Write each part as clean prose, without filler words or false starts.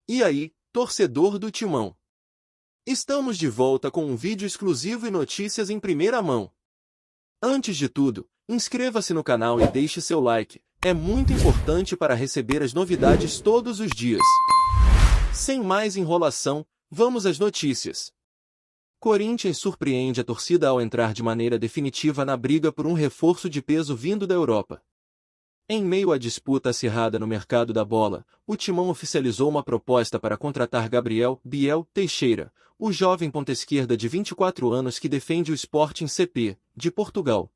E aí, torcedor do Timão? Estamos de volta com um vídeo exclusivo e notícias em primeira mão. Antes de tudo, inscreva-se no canal e deixe seu like, é muito importante para receber as novidades todos os dias. Sem mais enrolação, vamos às notícias. Corinthians surpreende a torcida ao entrar de maneira definitiva na briga por um reforço de peso vindo da Europa. Em meio à disputa acirrada no mercado da bola, o Timão oficializou uma proposta para contratar Gabriel Biel Teixeira, o jovem ponta-esquerda de 24 anos que defende o Sporting CP, de Portugal.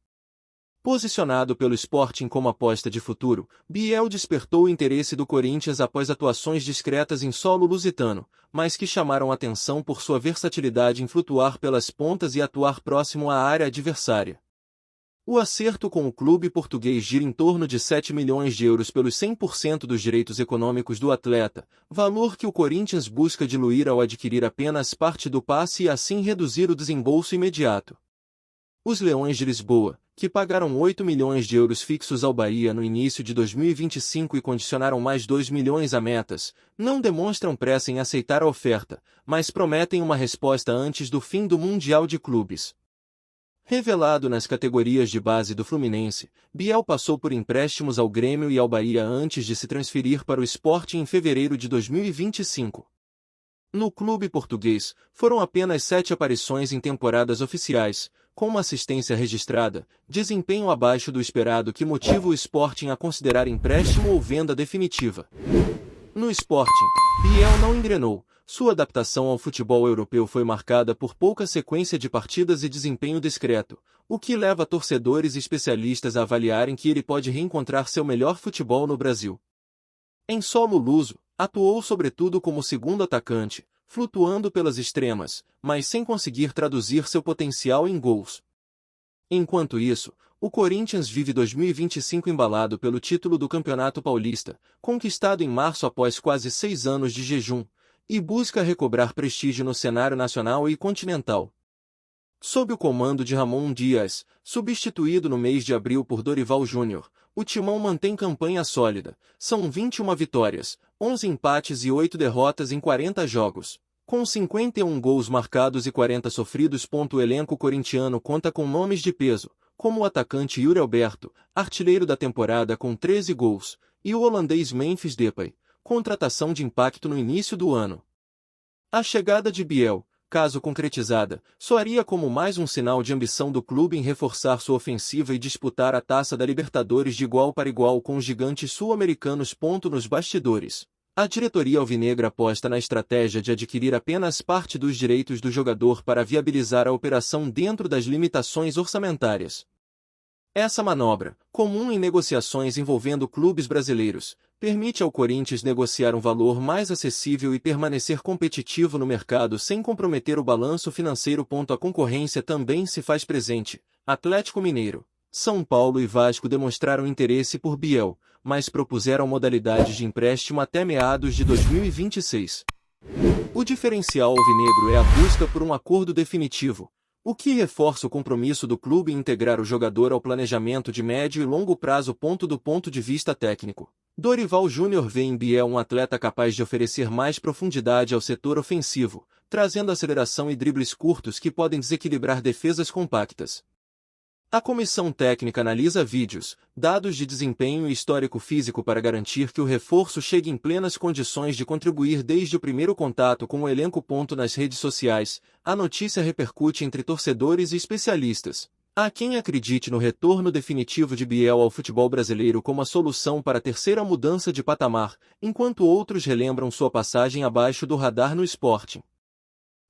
Posicionado pelo Sporting como aposta de futuro, Biel despertou o interesse do Corinthians após atuações discretas em solo lusitano, mas que chamaram atenção por sua versatilidade em flutuar pelas pontas e atuar próximo à área adversária. O acerto com o clube português gira em torno de 7 milhões de euros pelos 100% dos direitos econômicos do atleta, valor que o Corinthians busca diluir ao adquirir apenas parte do passe e assim reduzir o desembolso imediato. Os Leões de Lisboa, que pagaram 8 milhões de euros fixos ao Bahia no início de 2025 e condicionaram mais 2 milhões a metas, não demonstram pressa em aceitar a oferta, mas prometem uma resposta antes do fim do Mundial de Clubes. Revelado nas categorias de base do Fluminense, Biel passou por empréstimos ao Grêmio e ao Bahia antes de se transferir para o Sporting em fevereiro de 2025. No clube português, foram apenas 7 aparições em temporadas oficiais, com uma assistência registrada, desempenho abaixo do esperado que motiva o Sporting a considerar empréstimo ou venda definitiva. No Sporting, Biel não engrenou. Sua adaptação ao futebol europeu foi marcada por pouca sequência de partidas e desempenho discreto, o que leva torcedores e especialistas a avaliarem que ele pode reencontrar seu melhor futebol no Brasil. Em solo luso, atuou sobretudo como segundo atacante, flutuando pelas extremas, mas sem conseguir traduzir seu potencial em gols. Enquanto isso, o Corinthians vive 2025 embalado pelo título do Campeonato Paulista, conquistado em março após quase 6 anos de jejum, e busca recobrar prestígio no cenário nacional e continental. Sob o comando de Ramon Dias, substituído no mês de abril por Dorival Júnior, o Timão mantém campanha sólida, são 21 vitórias, 11 empates e 8 derrotas em 40 jogos, com 51 gols marcados e 40 sofridos. O elenco corintiano conta com nomes de peso, como o atacante Yuri Alberto, artilheiro da temporada com 13 gols, e o holandês Memphis Depay, contratação de impacto no início do ano. A chegada de Biel, caso concretizada, soaria como mais um sinal de ambição do clube em reforçar sua ofensiva e disputar a Taça da Libertadores de igual para igual com os gigantes sul-americanos. Nos bastidores, a diretoria alvinegra aposta na estratégia de adquirir apenas parte dos direitos do jogador para viabilizar a operação dentro das limitações orçamentárias. Essa manobra, comum em negociações envolvendo clubes brasileiros, permite ao Corinthians negociar um valor mais acessível e permanecer competitivo no mercado sem comprometer o balanço financeiro. A concorrência também se faz presente. Atlético Mineiro, São Paulo e Vasco demonstraram interesse por Biel, mas propuseram modalidades de empréstimo até meados de 2026. O diferencial alvinegro é a busca por um acordo definitivo, o que reforça o compromisso do clube em integrar o jogador ao planejamento de médio e longo prazo. Do ponto de vista técnico, Dorival Júnior vê em Biel um atleta capaz de oferecer mais profundidade ao setor ofensivo, trazendo aceleração e dribles curtos que podem desequilibrar defesas compactas. A comissão técnica analisa vídeos, dados de desempenho e histórico físico para garantir que o reforço chegue em plenas condições de contribuir desde o primeiro contato com o elenco. Nas redes sociais, a notícia repercute entre torcedores e especialistas. Há quem acredite no retorno definitivo de Biel ao futebol brasileiro como a solução para a terceira mudança de patamar, enquanto outros relembram sua passagem abaixo do radar no Sporting.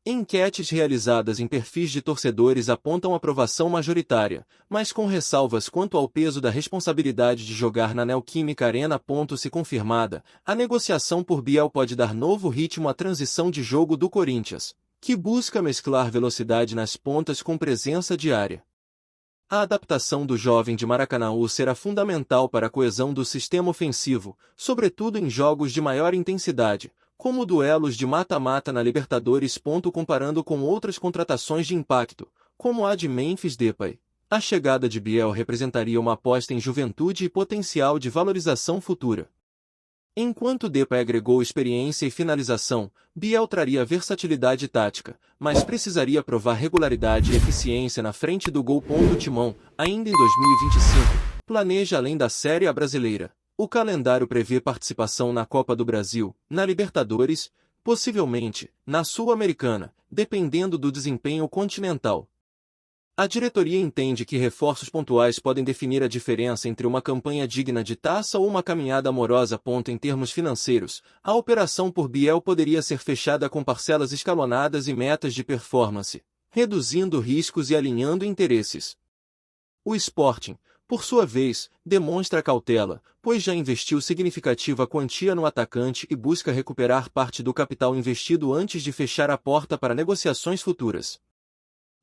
Enquetes realizadas em perfis de torcedores apontam aprovação majoritária, mas com ressalvas quanto ao peso da responsabilidade de jogar na Neoquímica Arena. Se confirmada, a negociação por Biel pode dar novo ritmo à transição de jogo do Corinthians, que busca mesclar velocidade nas pontas com presença de área. A adaptação do jovem de Maracanaú será fundamental para a coesão do sistema ofensivo, sobretudo em jogos de maior intensidade, como duelos de mata-mata na Libertadores. Comparando com outras contratações de impacto, como a de Memphis Depay, a chegada de Biel representaria uma aposta em juventude e potencial de valorização futura. Enquanto Depa agregou experiência e finalização, Biel traria versatilidade tática, mas precisaria provar regularidade e eficiência na frente do gol. O Timão, ainda em 2025, planeja além da Série A brasileira. O calendário prevê participação na Copa do Brasil, na Libertadores, possivelmente, na Sul-Americana, dependendo do desempenho continental. A diretoria entende que reforços pontuais podem definir a diferença entre uma campanha digna de taça ou uma caminhada amorosa. Em termos financeiros, a operação por Biel poderia ser fechada com parcelas escalonadas e metas de performance, reduzindo riscos e alinhando interesses. O Sporting, por sua vez, demonstra cautela, pois já investiu significativa quantia no atacante e busca recuperar parte do capital investido antes de fechar a porta para negociações futuras.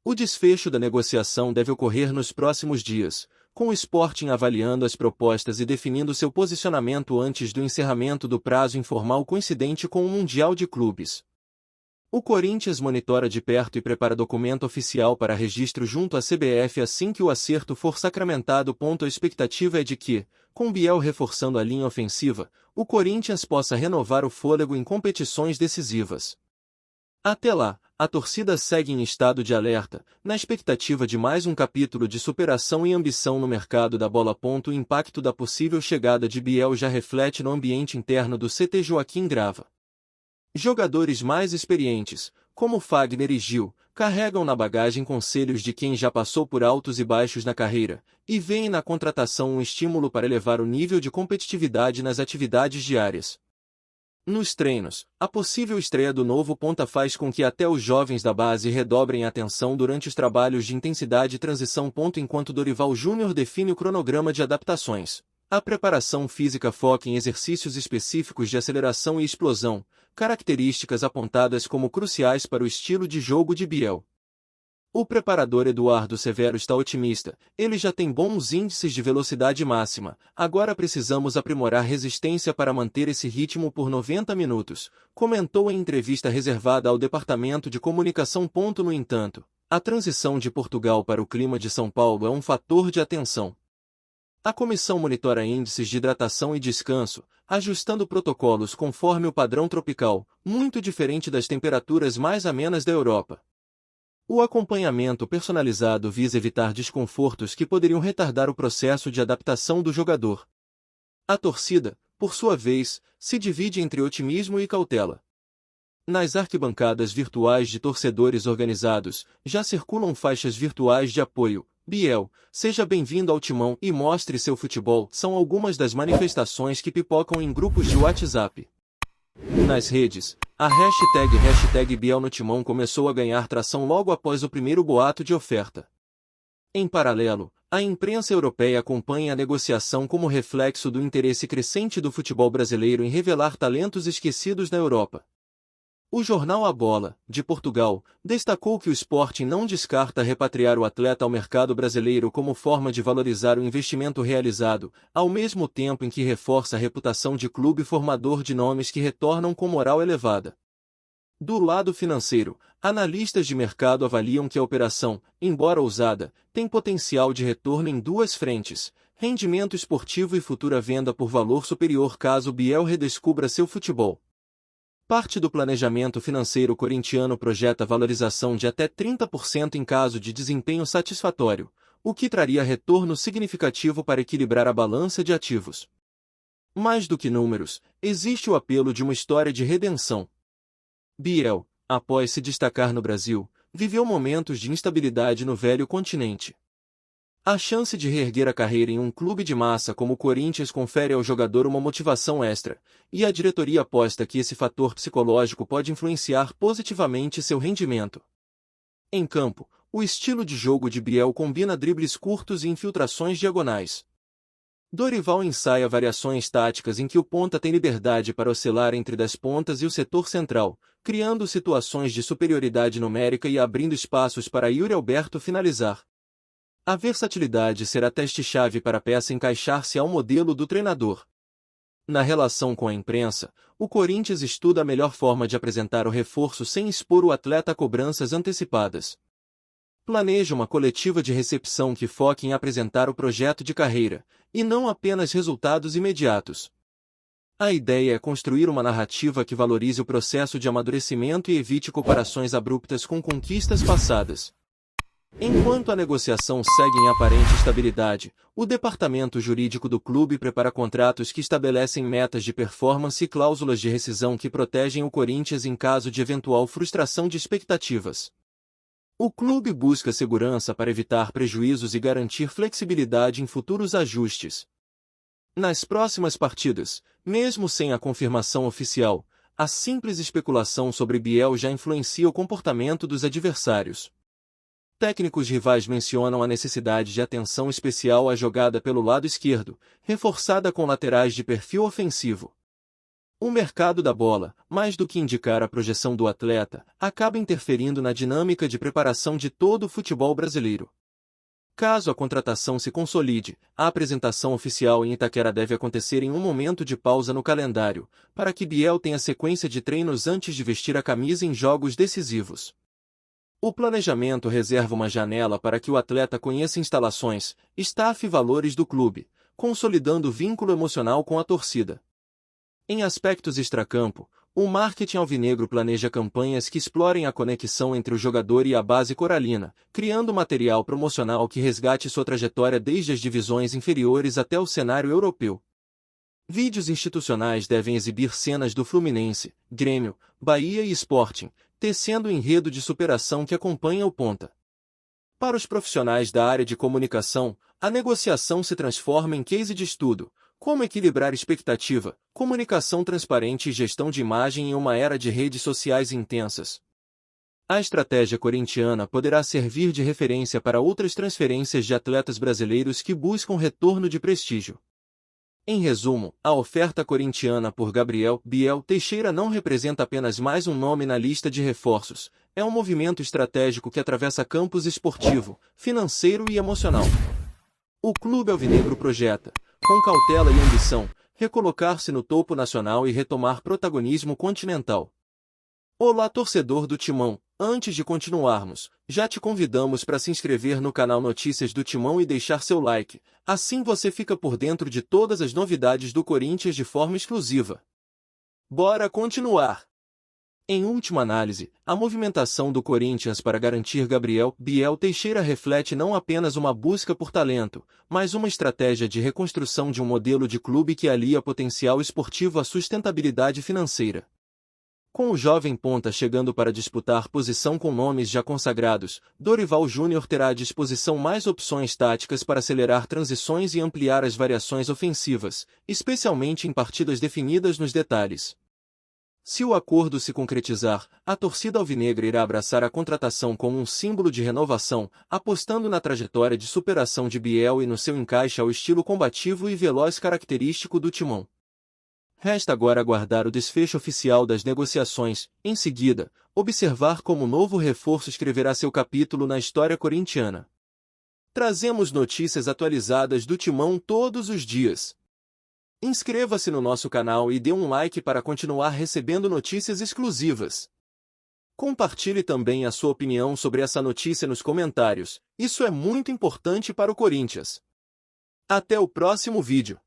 O desfecho da negociação deve ocorrer nos próximos dias, com o Sporting avaliando as propostas e definindo seu posicionamento antes do encerramento do prazo informal coincidente com o Mundial de Clubes. O Corinthians monitora de perto e prepara documento oficial para registro junto à CBF assim que o acerto for sacramentado. A expectativa é de que, com Biel reforçando a linha ofensiva, o Corinthians possa renovar o fôlego em competições decisivas. Até lá, a torcida segue em estado de alerta, na expectativa de mais um capítulo de superação e ambição no mercado da bola. O impacto da possível chegada de Biel já reflete no ambiente interno do CT Joaquim Grava. Jogadores mais experientes, como Fagner e Gil, carregam na bagagem conselhos de quem já passou por altos e baixos na carreira, e veem na contratação um estímulo para elevar o nível de competitividade nas atividades diárias. Nos treinos, a possível estreia do novo ponta faz com que até os jovens da base redobrem a atenção durante os trabalhos de intensidade e transição. Enquanto Dorival Júnior define o cronograma de adaptações, a preparação física foca em exercícios específicos de aceleração e explosão, características apontadas como cruciais para o estilo de jogo de Biel. O preparador Eduardo Severo está otimista, ele já tem bons índices de velocidade máxima, agora precisamos aprimorar resistência para manter esse ritmo por 90 minutos, comentou em entrevista reservada ao Departamento de Comunicação. No entanto, a transição de Portugal para o clima de São Paulo é um fator de atenção. A comissão monitora índices de hidratação e descanso, ajustando protocolos conforme o padrão tropical, muito diferente das temperaturas mais amenas da Europa. O acompanhamento personalizado visa evitar desconfortos que poderiam retardar o processo de adaptação do jogador. A torcida, por sua vez, se divide entre otimismo e cautela. Nas arquibancadas virtuais de torcedores organizados, já circulam faixas virtuais de apoio. Biel, seja bem-vindo ao Timão e mostre seu futebol, são algumas das manifestações que pipocam em grupos de WhatsApp. Nas redes, a hashtag Biel no Timão começou a ganhar tração logo após o primeiro boato de oferta. Em paralelo, a imprensa europeia acompanha a negociação como reflexo do interesse crescente do futebol brasileiro em revelar talentos esquecidos na Europa. O jornal A Bola, de Portugal, destacou que o Sporting não descarta repatriar o atleta ao mercado brasileiro como forma de valorizar o investimento realizado, ao mesmo tempo em que reforça a reputação de clube formador de nomes que retornam com moral elevada. Do lado financeiro, analistas de mercado avaliam que a operação, embora ousada, tem potencial de retorno em duas frentes: rendimento esportivo e futura venda por valor superior caso Biel redescubra seu futebol. Parte do planejamento financeiro corintiano projeta valorização de até 30% em caso de desempenho satisfatório, o que traria retorno significativo para equilibrar a balança de ativos. Mais do que números, existe o apelo de uma história de redenção. Biel, após se destacar no Brasil, viveu momentos de instabilidade no velho continente. A chance de reerguer a carreira em um clube de massa como o Corinthians confere ao jogador uma motivação extra, e a diretoria aposta que esse fator psicológico pode influenciar positivamente seu rendimento. Em campo, o estilo de jogo de Biel combina dribles curtos e infiltrações diagonais. Dorival ensaia variações táticas em que o ponta tem liberdade para oscilar entre das pontas e o setor central, criando situações de superioridade numérica e abrindo espaços para Yuri Alberto finalizar. A versatilidade será teste-chave para a peça encaixar-se ao modelo do treinador. Na relação com a imprensa, o Corinthians estuda a melhor forma de apresentar o reforço sem expor o atleta a cobranças antecipadas. Planeja uma coletiva de recepção que foque em apresentar o projeto de carreira, e não apenas resultados imediatos. A ideia é construir uma narrativa que valorize o processo de amadurecimento e evite comparações abruptas com conquistas passadas. Enquanto a negociação segue em aparente estabilidade, o departamento jurídico do clube prepara contratos que estabelecem metas de performance e cláusulas de rescisão que protegem o Corinthians em caso de eventual frustração de expectativas. O clube busca segurança para evitar prejuízos e garantir flexibilidade em futuros ajustes. Nas próximas partidas, mesmo sem a confirmação oficial, a simples especulação sobre Biel já influencia o comportamento dos adversários. Técnicos rivais mencionam a necessidade de atenção especial à jogada pelo lado esquerdo, reforçada com laterais de perfil ofensivo. O mercado da bola, mais do que indicar a projeção do atleta, acaba interferindo na dinâmica de preparação de todo o futebol brasileiro. Caso a contratação se consolide, a apresentação oficial em Itaquera deve acontecer em um momento de pausa no calendário, para que Biel tenha sequência de treinos antes de vestir a camisa em jogos decisivos. O planejamento reserva uma janela para que o atleta conheça instalações, staff e valores do clube, consolidando o vínculo emocional com a torcida. Em aspectos extracampo, o marketing alvinegro planeja campanhas que explorem a conexão entre o jogador e a base coralina, criando material promocional que resgate sua trajetória desde as divisões inferiores até o cenário europeu. Vídeos institucionais devem exibir cenas do Fluminense, Grêmio, Bahia e Sporting, tecendo o enredo de superação que acompanha o ponta. Para os profissionais da área de comunicação, a negociação se transforma em case de estudo. Como equilibrar expectativa, comunicação transparente e gestão de imagem em uma era de redes sociais intensas? A estratégia corintiana poderá servir de referência para outras transferências de atletas brasileiros que buscam retorno de prestígio. Em resumo, a oferta corintiana por Gabriel Biel Teixeira não representa apenas mais um nome na lista de reforços, é um movimento estratégico que atravessa campos esportivo, financeiro e emocional. O clube alvinegro projeta, com cautela e ambição, recolocar-se no topo nacional e retomar protagonismo continental. Olá, torcedor do Timão! Antes de continuarmos, já te convidamos para se inscrever no canal Notícias do Timão e deixar seu like, assim você fica por dentro de todas as novidades do Corinthians de forma exclusiva. Bora continuar! Em última análise, a movimentação do Corinthians para garantir Gabriel Biel Teixeira reflete não apenas uma busca por talento, mas uma estratégia de reconstrução de um modelo de clube que alia potencial esportivo à sustentabilidade financeira. Com o jovem ponta chegando para disputar posição com nomes já consagrados, Dorival Júnior terá à disposição mais opções táticas para acelerar transições e ampliar as variações ofensivas, especialmente em partidas definidas nos detalhes. Se o acordo se concretizar, a torcida alvinegra irá abraçar a contratação como um símbolo de renovação, apostando na trajetória de superação de Biel e no seu encaixe ao estilo combativo e veloz característico do Timão. Resta agora aguardar o desfecho oficial das negociações, em seguida, observar como o novo reforço escreverá seu capítulo na história corintiana. Trazemos notícias atualizadas do Timão todos os dias. Inscreva-se no nosso canal e dê um like para continuar recebendo notícias exclusivas. Compartilhe também a sua opinião sobre essa notícia nos comentários, isso é muito importante para o Corinthians. Até o próximo vídeo.